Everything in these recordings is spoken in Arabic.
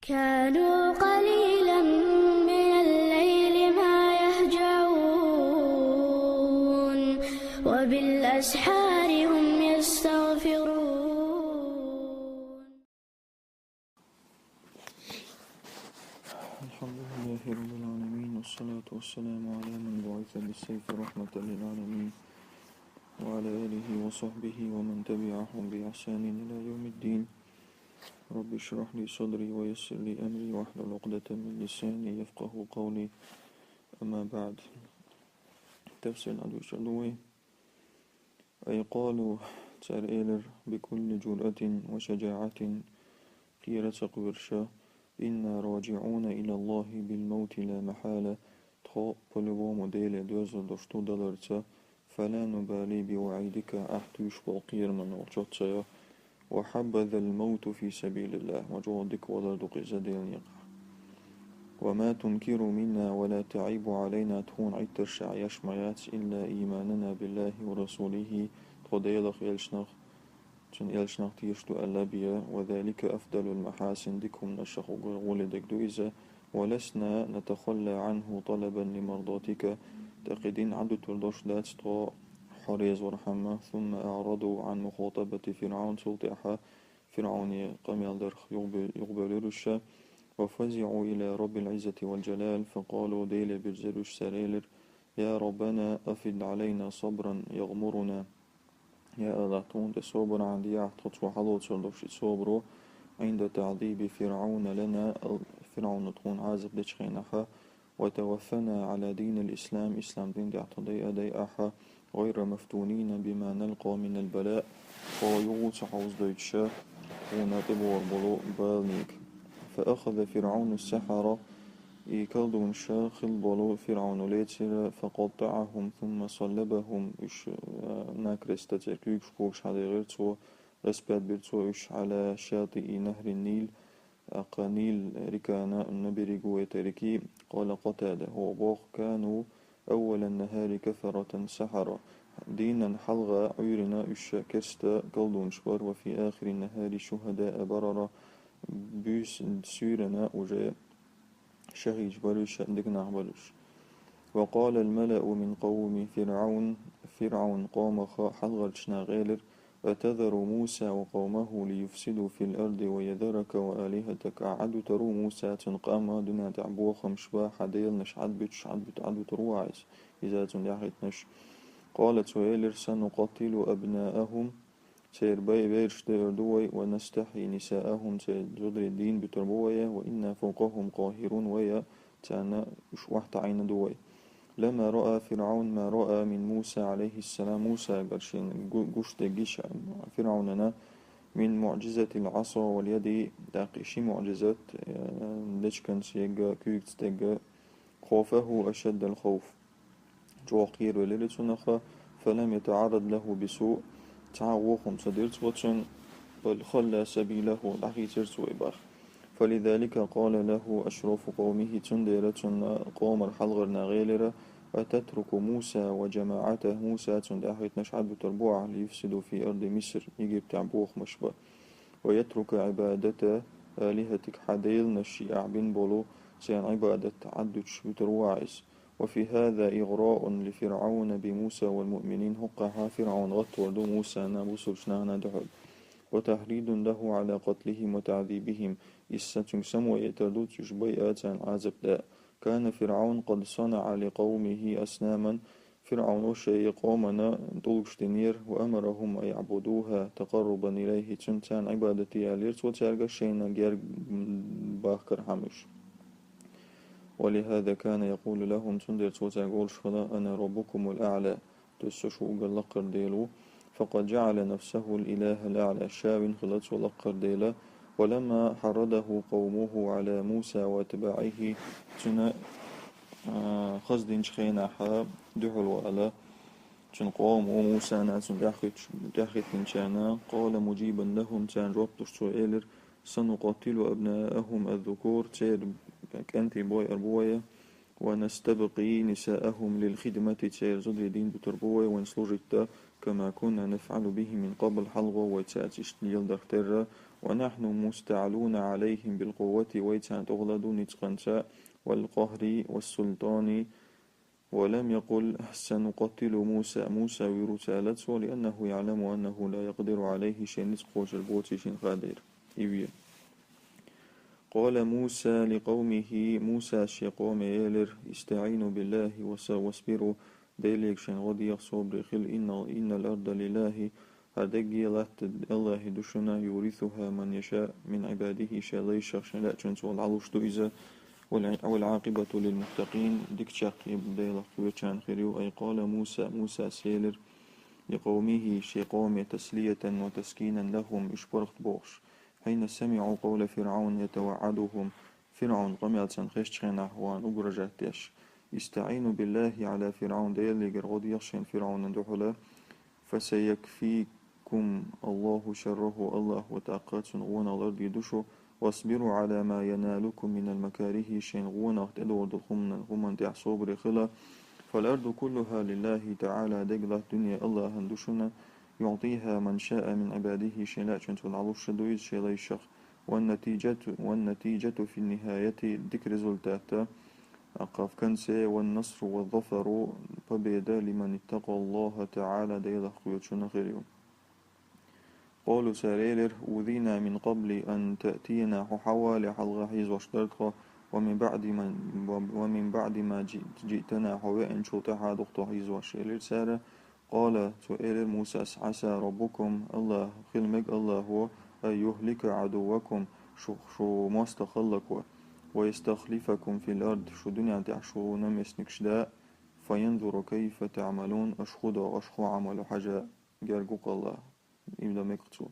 كانوا قليلا من الليل ما يهجعون وبالأسحار هم يستغفرون. الحمد لله رب العالمين، والصلاة والسلام على من بعث بالسيف رحمة للعالمين، وعلى آله وصحبه ومن تبعهم بإحسان إلى يوم الدين. رب اشرح لي صدري ويسر لي أمري واحلل عقدة من لساني يفقه قولي. أما بعد، تفسير الأدوية أي قالوا ترئيلر بكل جرأة وشجاعة قيرة قرشة: إنا راجعون إلى الله بالموت لا محالة. تخو بلغو موديل دوزل دشتو دلرتا، فلا نبالي بوعيدك أحتوش والقير من وجدتيا. وحبذا الموت في سبيل الله وجودك ولدق زدين يقع. وما تنكر منا ولا تعيب علينا تكون عتر شعيش ميات إلا إيماننا بالله ورسوله. تخديلخ يلشنخ تيشتو ألابيا، وذلك أفضل المحاسن دكم نشخ ولدك دويزة. ولسنا نتخلى عنه طلبا لمرضاتك. تقدين عدو تردوش دات حريز ورحمة. ثم أعرضوا عن مخاطبة فرعون سلطحة فرعون قميل درخ يقبل رشا. وفزعوا إلى رب العزة والجلال فقالوا ديل برزرش سريلر: يا ربنا أفد علينا صبرا يغمرنا. يا الله تون صبر عندي يحتط وحلوت سردوش صبرو عند تعذيب فرعون لنا. فرعون تكون عازب لتشخينها. وتوفنا على دين الإسلام إسلام دين دعتضي أدي أحا غير مفتونين بما نلقى من البلاء. ويغوص حوز دويتشا ونطب وربلو بالنيك. فأخذ فرعون السحرة يكلدون شاخل بلو فرعون ليتر فقطعهم ثم صلبهم ناكرستا تركيك شكوكش على غيرتو رسبات برتوش على شاطئ نهر النيل. قنيل ركانا النبي قوة تركي. قال قتادة: هو باق كانوا أول النهار كفرة سحرة. دينا حلغة عيرنا كستا قلدون شبر. وفي آخر النهار شهداء بررة بيس سيرنا وجاء شهيج بلوش دقنا بلوش. وقال الملأ من قوم فرعون قام حلغة شناغيلر: أتذر موسى وقومه ليفسدوا في الأرض ويذرك وآلهتك. أعدو ترو موسى تنقام دنا تعبو خمشبا حديل نشعد عدو ترواعز إذا تنيحتنش. قالت سويلر: سنقتل أبناءهم سير بيرش دوي ونستحي نساءهم سير جدر الدين بتربوية وإنا فوقهم قاهرون ويا تانا وحت عين دوي. لما رأى فرعون ما رأى من موسى عليه السلام. موسى قرشين قشت جيش فرعوننا من معجزة العصا واليد داقشي معجزات لشكن سيجا كيكت تجا. خوفه أشد الخوف جوقير وليلتنخا فلم يتعرض له بسوء. تعوقهم صديرت وطن بل خلى سبيله لحيترت وإباخ. فلذلك قال له أشراف قومه تنديرة قوم الحلغر ناغيلرة: أتترك موسى وجماعته. موسى تندحيت نشعد بتربوع ليفسدوا في أرض مصر يجيب تعبوخ مشبه. ويترك عبادة آلهتك حديل نشي أعبين بولو سيان عبادة تعدش بترواعز. وفي هذا إغراء لفرعون بموسى والمؤمنين. هقها فرعون غط وردو موسى نابوسر شنانا دحل. وتحريد له على قتلهم وتعذيبهم. إستنسم سمو يتردوت يشبي آتان عازب لا. كان فرعون قد صنع لقومه أسناما. فرعون شيء قومنا دولشتنير وأمرهم أن يعبدوها تقربا إليه تنتان عبادتي أليرت وتارغ شينا جير باكر حمش. ولهذا كان يقول لهم تندر توتاقول شخلا: أنا ربكم الأعلى. تسشوق اللقر ديلو. فقد جعل نفسه الإله الأعلى شاوين خلط ولقر ديلا. ولما حرده قومه على موسى واتباعه تنا خزدين شخينا حاب دحل وعلا تن قوم موسى ناس داخت نشانا. قال مجيبا لهم تان ربط سؤالر: سنقتل أبناءهم الذكور تير كأنتي بوي أربوية. ونستبقي نساءهم للخدمة تير زدر دين بتربوية ونسلوجتا كما كنا نفعل به من قبل حلغة وتأتيش ليل دخترة. ونحن مستعلون عليهم بالقوة ويتان تغلدوا نتقنتا والقهر والسلطان. ولم يقل سنقتل موسى ورسالته لأنه يعلم أنه لا يقدر عليه شيء نتقوش البوتي قادر. قال موسى لقومه موسى شقوم يالر استعينوا بالله واصبروا ديليك شن غدي صبر خل إن الأرض لله هدقي الله دشنا يورثها من يشاء من عباده شالي شخص لا تنسوا العلوش إذا والعاقبة للمتقين ديك شاقي بديلك ويتشان خيريو. أي قال موسى سيلر لقومه شقوم تسلية وتسكينا لهم إشبرت بوش حين سمعوا قول فرعون يتوعدهم فرعون قميل سنخشتخين أحوان أبرجاتيش استعينوا بالله على فرعون ديالي قرغض يخشين فرعون اندحلا فسيكفيكم الله شره الله وتأقات سنغون الأرض يدشو واصبروا على ما ينالكم من المكاره شنغون اختدوا دخمنا غمان تحصوب رخلا فالأرض كلها لله تعالى دقلة دنيا الله هندشنا يعطيها من شاء من عباده شيء شنتو العلوش دويز شيء ليشخ والنتيجة في النهاية ذكر ريزولتاتا أقاف كنسي والنصر والظفر فبيدا لمن اتقى الله تعالى ديلا خويتشنا خيريو. قالوا ساريلر أوذينا من قبل أن تأتينا حوالي حلغة حيز واشترتها ومن بعد ما جئتنا حوائن شوطها دكتور حيز واشترت سارة. قال سؤال موسى عسى ربكم الله خلمك الله هو أن يهلك عدوكم شو مستخلق ويستخلفكم في الأرض شو دنيا تعشو نمسنكش داء فينظر كيف تعملون أشخو عمل حاجة جارقوق الله إبدا مكتو.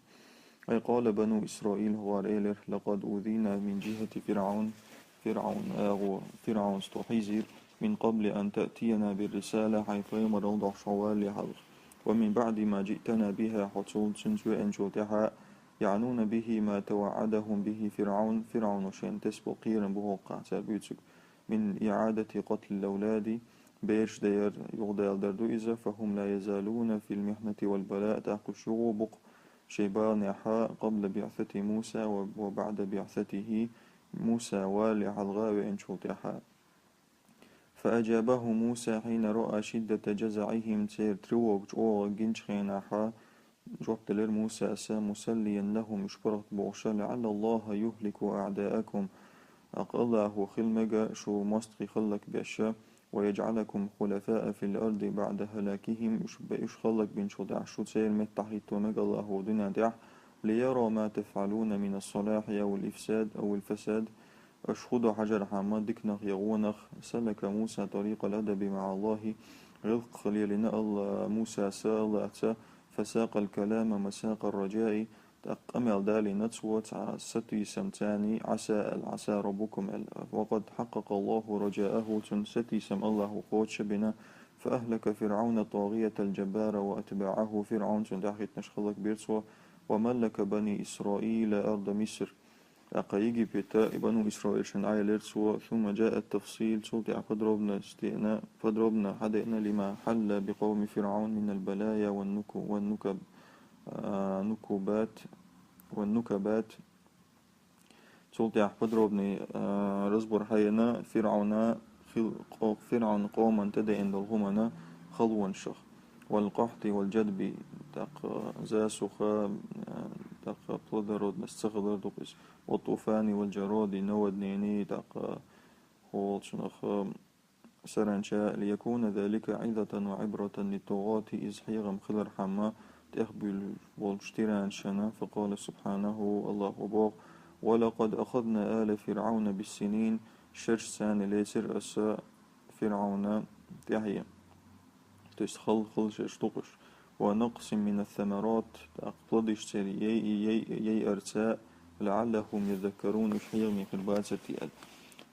أي قال بنو إسرائيل هو ريلر لقد أوذينا من جهة فرعون استحيزر من قبل أن تأتينا بالرسالة حيث يمرض شوال حلق ومن بعد ما جئتنا بها حصول سنسوء أنشوتها يعنون به ما توعدهم به فرعون وشين تسبو قيرا بوقع سابيتك من إعادة قتل الأولاد بيش دير يغدال دردو إذا فهم لا يزالون في المحنة والبلاء تحق شغوبق شيبان حاء قبل بعثة موسى وبعد بعثته موسى والي حلغاوي انشوتها. فأجابه موسى حين رأى شدة جزعهم تير تروق جوغ جنشخين حا جوبت لر موسى مسليا لهم اشبرت بوشا لعل الله يهلك أعداءكم أقله خلمك شو مستقي خلك بأشا ويجعلكم خلفاء في الأرض بعد هلاكهم إش خلك بن شو دع شو تسير متحيط ومك الله دنا دع ليرى ما تفعلون من الصلاح أو الإفساد أو الفساد أشخد حجر حما دكنخ يغونخ. سلك موسى طريق الأدب مع الله رزق خليلنا الله موسى سأل فساق الكلام مساق الرجاء أمل دالي نتوت ستي سمتاني عسى ربكم وقد حقق الله رجاءه ستي سم الله قوتش بنا فأهلك فرعون طاغية الجبار وأتباعه فرعون تندحيت نشخلك بيرسوا وملك بني إسرائيل أرض مصر أقايجي بيتا بنو إسرائيل شن عيلرسوا. ثم جاء التفصيل سلطع فضربنا حدئنا لما حل بقوم فرعون من البلايا والنكبات سلطع فضربني رزبر حينا فرعون قوما تدئن للغمنا خلوا شخ والقحط والجدب زاسخا بلدرود نستغلر دقس والطوفان والجراد نود نيني هول شنخ سرنشا ليكون ذلك عظة وعبرة للطغاة إذ حيغم خلر حما تأخبل والاشتران شنا. فقال سبحانه الله أباق ولقد أخذنا آل فرعون بالسنين شرش سان ليسر أساء فرعون تحيا تستخل خلش تقش ونقص من الثمرات تقضيش سري يي أرساء لعلهم يذكرون شحيغ من خلباتة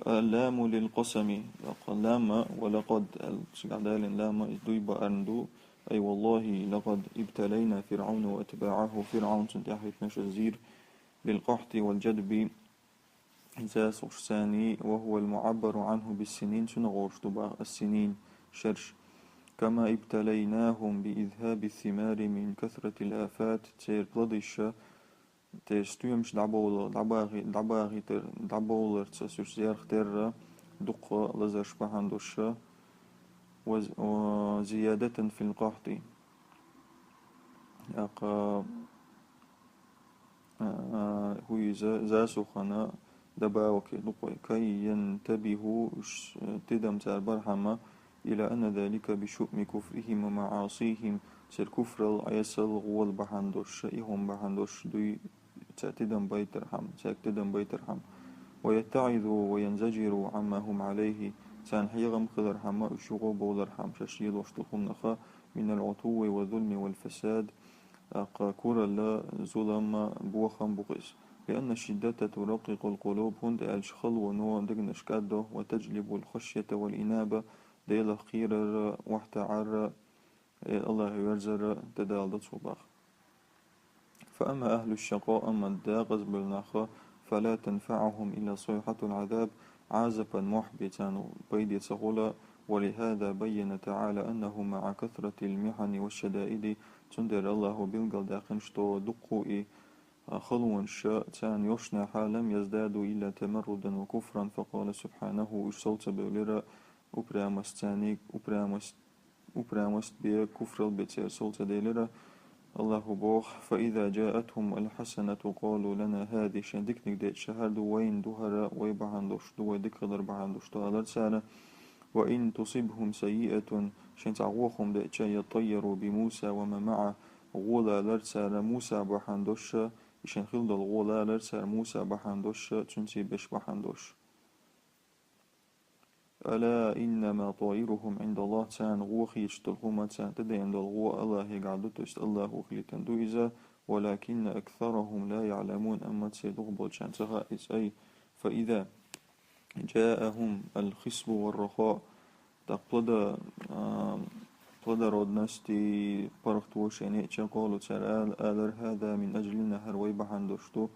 اللام للقسم لام ولقد الشعدال لام دويب أرندو أي والله لقد ابتلينا فرعون وأتباعه فرعون تحت نشزير للقحط والجدب زاس ثاني وهو المعبر عنه بالسنين سنغوش السنين شرش. كما ابتليناهم بإذهاب الثمار من كثرة الآفات تير بلدش تستويمش دعبولر تسوش زيارخ تر دق لزرش بحندوش وزيادة في القحط أقا هو زاسوخنا دبا وكي لقوي كي ينتبهوا تدم تار برحمة إلى أن ذلك بشؤم كفرهم ومعاصيهم سر كفر العيسل غول بحندوش إيهم بحندوش دوي تأتدم بيت رحم تأتدم بيت رحم ويتعظوا وينزجروا عما هم عليه سان حيغم خضر حما اشغو بولر حم ششيل واشتخم نخا من العتو والظلم والفساد أقا كورا لا ظلم بوخم بغيس لأن الشدة ترقق القلوب هند الشخل ونو دقن شكاده وتجلب الخشية والإنابة ديل خير واحتعر الله يرزر تدال صباح فأما أهل الشقاء أما الداغز بالنخا فلا تنفعهم إلا صيحة العذاب عازبا محبتا بيد سهولة ولهذا بين تعالى أنه مع كثرة المحن والشدائد تندر الله بالقل داخن شتو دقوئي خلون شاء تان يشنح لم يزدادوا إلا تمردا وكفرا فقال سبحانه صوت بوليرا أبرامست بي كفر البتير صوت ديليرا الله بوخ فإذا جاءتهم الحسنة قالوا لنا هذه شن ديك نقديت شهر وين دهرا ويبهندوش دو ديك خضر بهندوش تالر سالة وإن تصبهم سيئة شن تعوخهم ديت يطيروا بموسى وما معه غولا لرسالة موسى بهندوش شن خلد الغولا لرسالة موسى بهندوش تنسي بش بهندوش ألا إنما طائرهم عند الله تان غوخي يشتلهما تان تدي عند الغو الله يقعدو تشت الله غوخي تندويزا ولكن أكثرهم لا يعلمون أما تسيدوغ بولشان تغائز أي فإذا جاءهم الخصب والرخاء تقلد رود نستي برختوش يعني قالوا تسال آلر هذا من أجلنا هروي بحندوشتو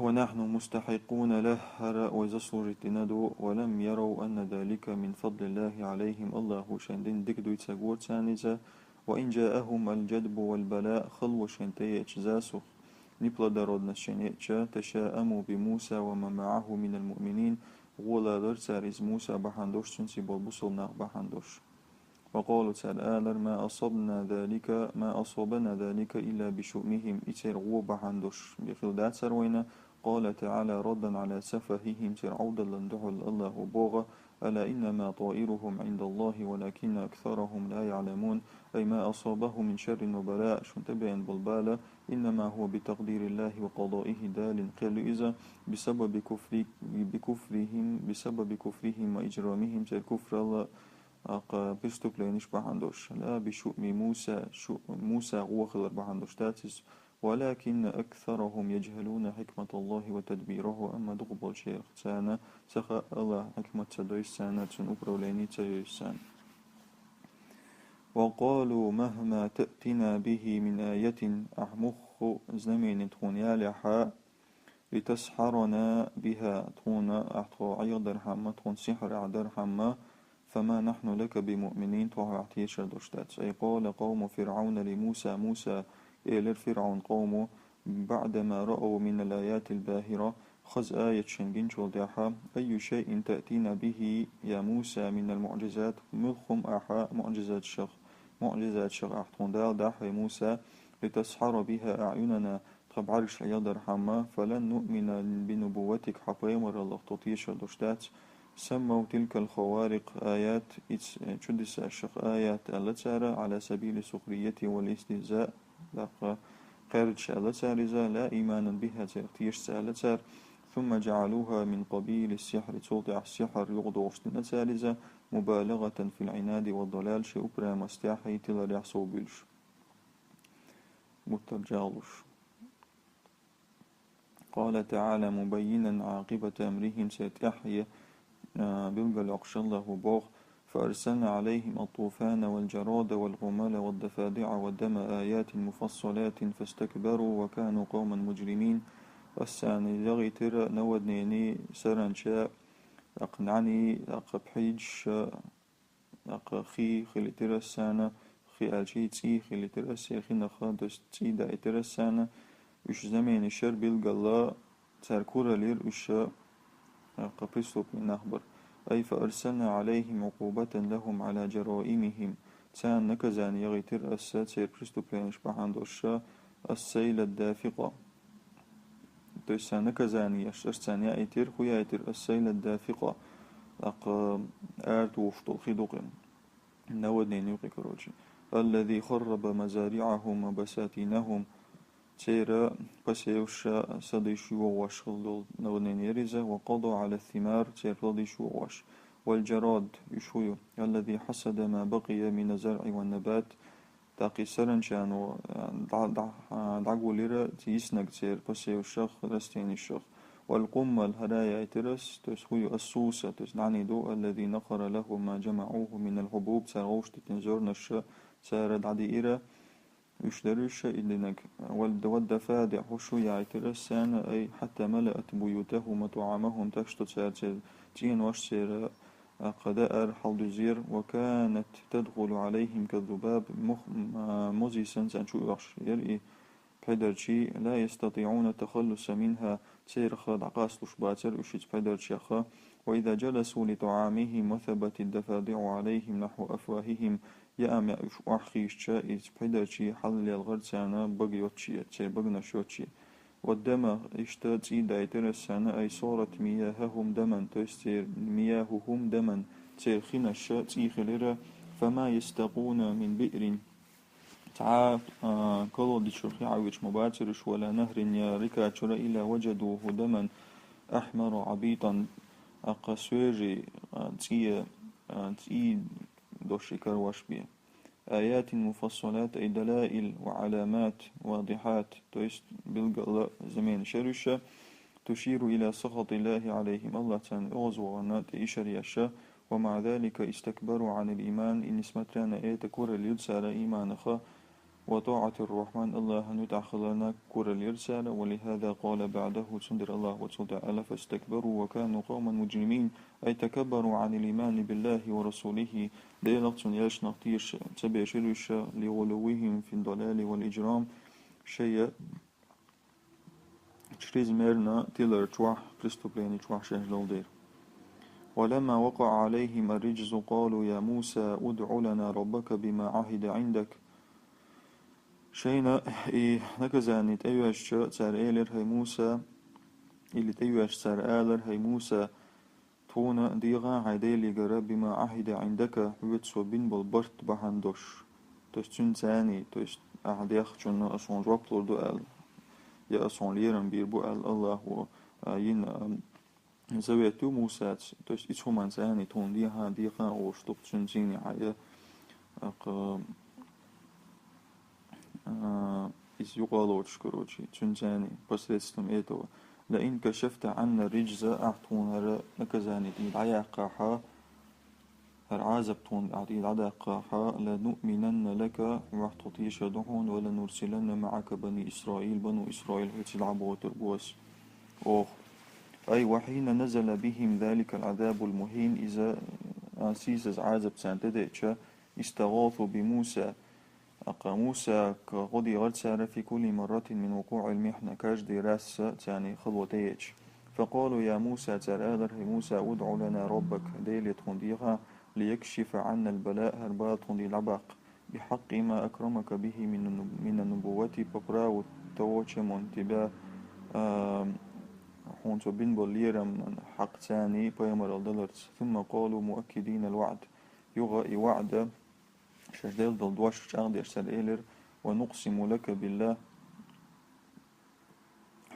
ونحن مستحقون له هراء ويزصر ندو ولم يروا أن ذلك من فضل الله عليهم الله شندين دكدو يتساقور تانيزا وإن جاءهم الجدب والبلاء خلو شنتي اتشزاسو نبلا دارودنا شنيتشا تشاءموا بموسى وما معه من المؤمنين غولا درساريز موسى بحندوش تنسي بالبصل ناق بحندوش وقالوا تعالى ما أصابنا ذلك إلا بشؤمهم إتر غو بحندوش بخلدات سروينا قال تعالى ردا على سفههم عودا لندعو الله بوغا ألا إنما طائرهم عند الله ولكن أكثرهم لا يعلمون أي ما أصابه من شر وبلاء شنتبين بالبالة إنما هو بتقدير الله وقضائه دال قال إذا بسبب كفرهم وإجرامهم كفر الله بيستوك لينش بحندوش لا بشؤم موسى غوخل بحندوش تاتس ولكن أكثرهم يجهلون حكمة الله وتدبيره أما دقبل شيخ سانا سخاء الله حكمة تدويش سانا تنقر ليني تيوش سانا وقالوا مهما تأتنا به من آية أحمخ زمين تغنيالحا لتسحرنا بها تغنى أحطو عيضر حما تغن سحر عدر حما فما نحن لك بمؤمنين توعتيش دوشتات أي قال قوم فرعون موسى إلى فرعون قومه بعدما رأوا من الآيات الباهرة خذ آية شنجين شولداحا أي شيء تأتينا به يا موسى من المعجزات ملخم أحا معجزات شخ أحطون داحا موسى لتسحر بها أعيننا تبعرش يدر حما فلن نؤمن بنبوتك حقيمر الله تطيش دوشتات سموا تلك الخوارق آيات تشدس الشق آيات التي على سبيل السخرية والاستهزاء قرش التي لا إيمانا بها تيش سالتار ثم جعلوها من قبيل السحر توضع السحر يغضو اشتنا مبالغة في العناد والضلال شأبرا مستحي تلا يحصو بلش مترجالش قال تعالى مبينا عاقبة أمرهم سيتحيى بلغل أقش الله بوغ فأرسلنا عليهم الطوفان والجراد والغمال والضفادع والدم آيات مفصلات فاستكبروا وكانوا قوما مجرمين والساني لغي ترى نودنيني سرنشاء أقنعني أقبحيج أقخي خلي ترى السانة خي ألشي تسيخ اللي ترسي خينا خادش تسيدا يترسانا وش زمين الشر بالقلا تاركورا لير وش قبرستوك من أخبر أي فأرسلنا عليهم عقوبة لهم على جرائمهم تسان نكزان يغيتر أسا تسير برستو بينش بحاندوشا السيل الدافقة تسان نكزان يشترسان يأتر خويا يتر السيل الدافقة أق آرت وفتو خيدوق نودنين يوقي كروجي الذي خرب مزارعهم وبساتينهم تيرا بسيوشا صديشو وواش خلدول نودنين يريزا وقضوا على الثمار تير صديشو وواش والجراد يشويو الذي حسد ما بقي من الزرع والنبات تاقي سرنشان و دعقو ليرا تيسنك تير بسيوشا خلستين الشخ والقمل هدايا ترس تسوي السوسة تسنعني دو الذي نقر له ما جمعوه من الحبوب ساروش تنزورنا الشا سارد عديئرة يشتريش إلينك والدفادع حشو يعترس سانا أي حتى ملأت بيوتهم وطعامهم تشتت سارتر تين وشسر قدائر حلدزير وكانت تدخل عليهم كالذباب مزيسا سانشو يرئي بحدرشي لا يستطيعون التخلص منها تسير خد عقاس لشباتر وشيت بحدرشي وإذا جلسوا لطعامهم وثبت الدفادع عليهم نحو أفواههم يأم وحخيش شائز بحدرشي حل الغرسانة بقيوتشي تسير بقنا شوتشي والدم اشتات إيدا يترسانا أي صورت مياههم دما تسير مياههم دما تسير خنش تيخلر فما يستقون من بئر تعا كلو دي شرخي عويش مباترش ولا نهر يا ركاتشر إلا وجدوه دما أحمر عبيطا أقسويري تي دوشي كرواش بيه آيات مفصلات أي دلائل وعلامات واضحات تويست بالقلاء زمين شرشة تشير إلى سخط الله عليهم الله تان أغزو ونات إشريشة ومع ذلك استكبروا عن الإيمان إن اسمتنا تكور اليدسال إيمانخا وطاعة الرحمن الله نتعخلنا كور اليرسال ولهذا قال بعده تندر الله وتعالى فاستكبروا وكانوا قوما مجرمين أي تكبروا عن الإيمان بالله ورسوله ديلقت ياش نقتيش تبيشلش لغلوهم في الضلال والإجرام شيء تشريز ميرنا تيلر توح بريستوبليني توح شهجلو دير ولما وقع عليهم الرجز قالوا يا موسى ادع لنا ربك بما عهد عندك شينا نكزاني تأيوش سار إيلر هاي موسى اللي تأيوش سار إيلر هاي موسى تونا ديغا عيديلي قرب بما عهد عندك ويتسو بين بالبرت بحندوش تستن ثاني تست أحديخ جنا أصون جوابلور دو أل يا أصون ليرن بيربو أل الله و ين زويتو موسى تست إتشومان ثاني تون ديغا وشتوك تنزيني عيا إذ يقالوا تشكروشي تنزاني посредством этого لئن كشفت عنا الرجز أعطونا نكزاني العيا قاحا العازب تون أعطي العدا قاحا لنؤمنن لك وحتطيش دحون ولنرسلن معك بني إسرائيل بنو إسرائيل يتلعبوا وتربوس أي وحين نزل بهم ذلك العذاب المهين إذا أنسيس عازب سانتدئتش استغاثوا بموسى موسى كغدي غرسة في كل مرة من وقوع المحنة كاجدي راس يعني خلوتيج فقالوا يا موسى ترادر موسى ادع لنا ربك ديلي تنديها ليكشف عنا البلاء هربات تندي لبق بحق ما أكرمك به من النبوة بقراء توتش منتبه حونتو بن بوليرا من حق ثاني بيمر الدلرز ثم قالوا مؤكدين الوعد يغى وعد شجدل دلدواش أغدي أرسل إيلر ونقسم لك بالله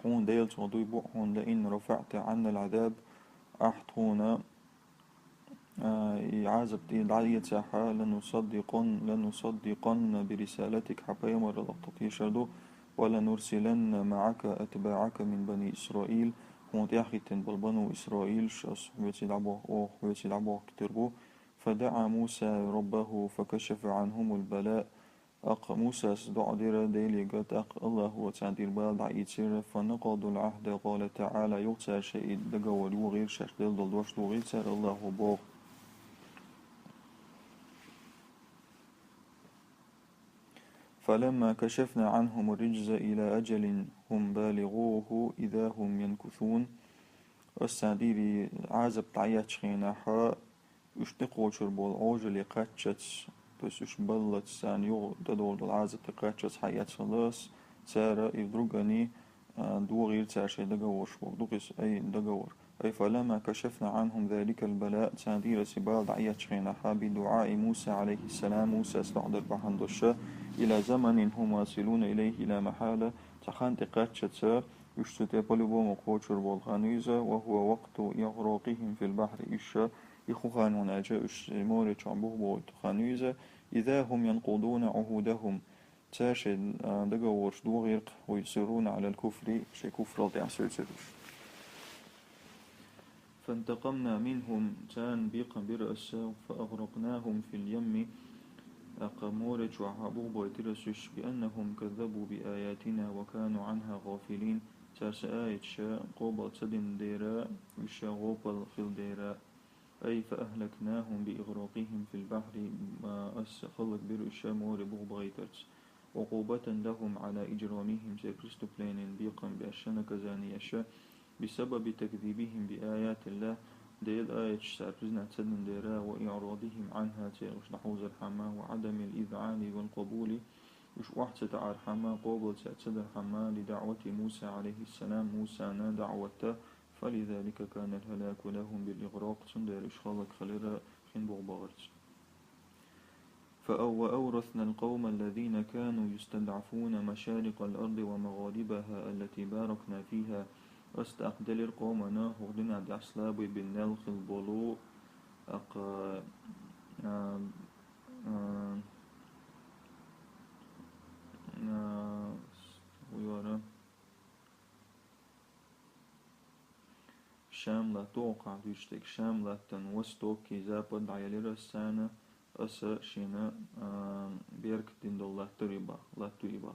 حون ديل صدوي بوحون لئن رفعت عنا العذاب أحطونا يعذب العالية ساحة لنصدقن برسالتك حبا يمر لقطتي شردو ولنرسلن معك أتباعك من بني إسرائيل حون تيحيتن بالبنو إسرائيل شاس ويتي لعبوه كتربو فدعا موسى ربه فكشف عنهم البلاء موسى صدع دير ديلي قد الله هو تعدير بالد عيتسير فنقضوا العهد قال تعالى يغتى شيء دقوا وغير شاش ديل دلدوش وغير سار الله بوغ فلما كشفنا عنهم الرجز إلى أجل هم بالغوه إذا هم ينكثون. السعديري عازب تعيات شخيناها اشتقوشر بول أوجل قاتشتس بس اش بلت سان يو تدول العازب تقاتشتس حيات سلاس سارة يدرقني دوغير تاشي دقور شبوك دوغيس أي دقور أي فلما كشفنا عنهم ذلك البلاء سادير سبال دعية شخيناها بدعاء موسى عليه السلام موسى استعدر بحندوشة إلى زمن هم واصلون إليه إلى محالة تخان تقاتشتس يشتت بوليبو مقوشر بولغانيزة وهو وقت إغراقهم في البحر إشا يخوخان وناجا إش موري تشامبوه بو تخانيزة إذا هم ينقضون عهودهم تاشد دقور دوغيرق ويصرون على الكفر شي كفر الدعسر سرش. فانتقمنا منهم تان بيقا برأسا فأغرقناهم في اليم أقامورج وعابو بويترسش بأنهم كذبوا بآياتنا وكانوا عنها غافلين. تاس آية شاء قوبل تدن ديراء وشا غوبل خل ديراء أي فأهلكناهم بإغراقهم في البحر ما أس خلق برشا مور بغبغيترس عقوبة لهم على إجرامهم سيكريستو بلينين بيقا بأشنا كزانيشا بسبب تكذيبهم بآيات الله. ديل آية سارزنا تسدن ديرا وإعراضهم عنها تيغش نحوز الحما وعدم الإذعان والقبول وش واحد ستعار حما قوبل تسد الحما لدعوة موسى عليه السلام موسى نا دعوته فلذلك كان الهلاك لهم بالإغراق تندير إشخالك خليرا خين بغبغرت. وأورثنا القوم الذين كانوا يستضعفون مشارق الأرض ومغاربها التي باركنا فيها واستأقدل القومنا هغدنا دعسلابي بالنلخ البلو أق ويورا شاملة توقع دوشتك شاملة وستوكي زابد عيالي السانة أسا شينا بيرك دين الله تريبا لا تريبا.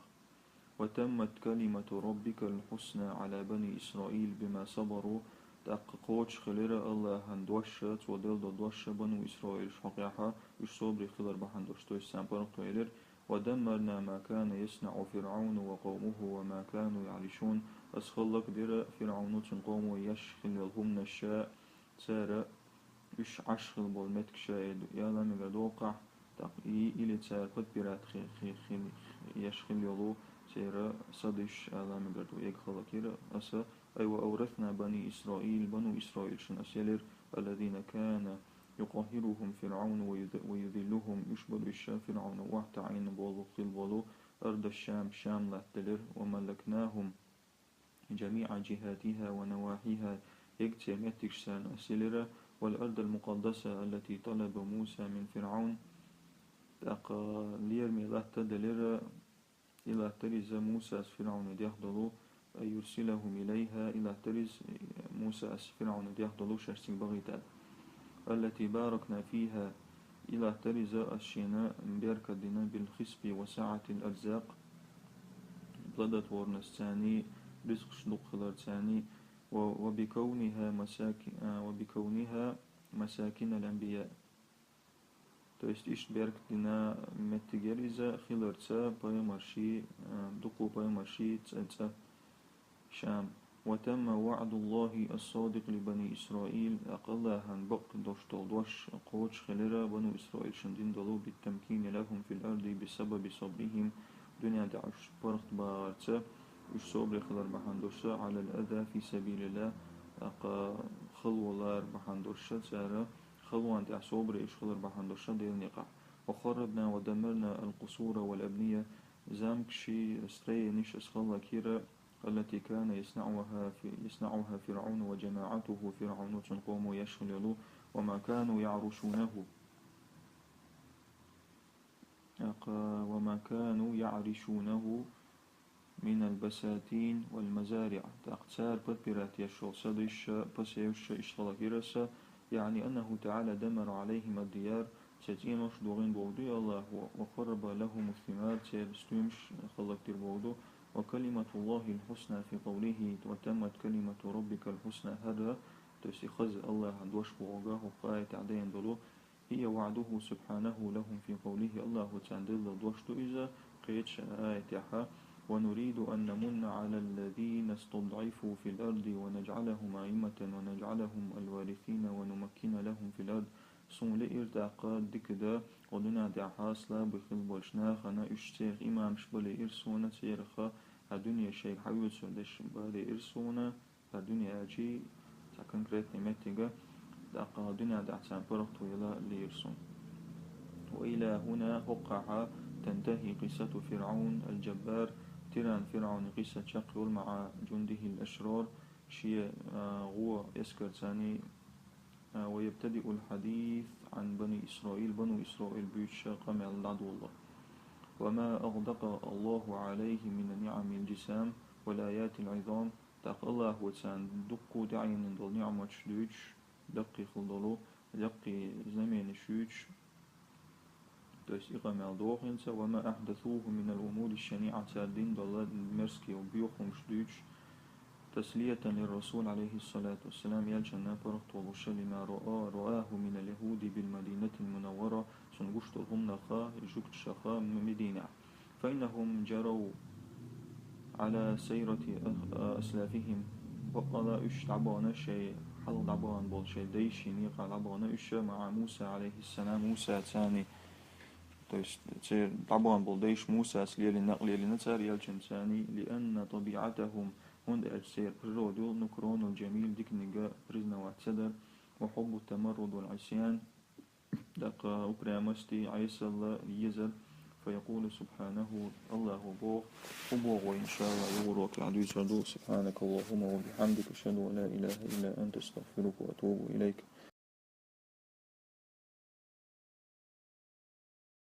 وتمت كلمة ربك الحسنى على بني إسرائيل بما صبروا تحققوش خليرا الله هندوشت ودل دوش بنو إسرائيل شقيحة إش صبري خلر بحندوش توش سامبرق تويلر. ودمرنا ما كان يصنع فرعون وقومه وما كانوا يعرشون أسخلق دير فرعون قومه يشخل لهم نشاء سارة إش عشخل بالمتك شايد يالا مغدوقع تقيي إلي تسار قد برات يشخل يلو سيرا صدش على مقردو يك خلقيرا أسا أي وأورثنا بني إسرائيل بنو إسرائيل شن أسيلر الذين كان يقهرهم فرعون ويذلهم يشبر الشام فرعون وحت عين بولو خل بولو أرض الشام شام لاتلر وملكناهم جميع جهاتها ونواحيها يكتير يتكشان أسيلر. والأرض المقدسة التي طلب موسى من فرعون ليرمي لا تدلر إلى ترز موسى فرعون يحضلوا أي يرسلهم إليها إلى ترز موسى فرعون يحضلوا شرسين بغيتال التي باركنا فيها إلى ترز الشيناء بيرك الدنا بالخصب وسعة الأرزاق بلدت ورنستاني رزق شلوق خلرتاني وبكونها مساكن الأنبياء. То есть иш берктина меттигериза خلرتا بايمرشي دقو بايمرشي تسألتا شام. وتم وعد الله الصادق لبني إسرائيل أقلها بق دوشتل دوش قوش خلرا بنو إسرائيل شندين دلو بالتمكين لهم في الأرض بسبب صبرهم دنيا دعش برخت بارتا إش صبر خلر بحندوشا على الأذى في سبيل الله خلو الله بحندوشا سارا خلوان دع صبر إش خلر بحندوشا دير نقع. وخربنا ودمرنا القصور والأبنية زامكشي استري نش أسخلا كيرا التي كان يصنعها فرعون وجماعته فرعون تنقوم يشغلوا وما كانوا يعرشونه من البساتين والمزارع تقتار ببرات يشغل صدش بسيوش إشتغل يعني أنه تعالى دمر عليهم الديار تتينوش دوغين بوضي الله وخرب لهم الثمار تيبستومش خلق دير بوضو. وكلمة الله الحسنى في قوله وتمت كلمة ربك الحسنى هذا تسيخز الله دوش بوغاه وقاية عدين دلو هي وعده سبحانه لهم في قوله الله تعالى دوش إذا قيتش آيتها ونريد أن نمن على الذين استضعفوا في الأرض ونجعلهم أئمة ونجعلهم الوارثين ونمكن لهم في الأرض سون لإرتاقات دكدا ودنا دع حاصلة بخل بولشناخ أنا إشتيخ إمام شبلي إرسونا تيرخا الدنيا شيخ حيوت سودش بالي إرسونا الدنيا أجي كونكريتني متيجا دقا الدنيا دع سامبرق طويلة لإرسون. وإلى هنا وقع تنتهي قصة فرعون الجبار تيران فرعون قصة شقول مع جنده الأشرار شيء غو يسكر ثاني ويبتدئ الحديث عن بني إسرائيل. بنو إسرائيل بيتشا قمع العدو الله وما أغدق الله عليه من نعم الجسام والآيات العظام تاق الله وتسان دقو دعين دل نعمة شدوش دقي خلدلو دقي زمين شوش تسيق مالدوخنس وما أحدثوه من الأمور الشنيعة ساردين دل مرسكي وبيوخم شدوش تسلية للرسول عليه الصلاة والسلام يلجنا برغت والوشل لما رآه من اليهود بالمدينة المنورة سنقشت هم نخا جكت شخا مدينة فإنهم جروا على سيرة أسلافهم وقال إش لعبانا شيء حل لعبان بول شيء ديشي نيقع لعبانا إش مع موسى عليه السلام. موسى ثاني تصير لعبان بول ديش موسى سليل النقل لنتار يلجن ثاني لأن طبيعتهم هند أجسير برودو نكرون الجميل ديك نجا برزنا واعتدر وحب التمرد والعصيان دقا أبرامستي عيسى الله يزر فيقول سبحانه الله بوغ وبوغ وإن شاء الله يغروك عدو سبحانك اللهم وبحمدك أشهد أن لا إله إلا أنت استغفرك وأتوب إليك.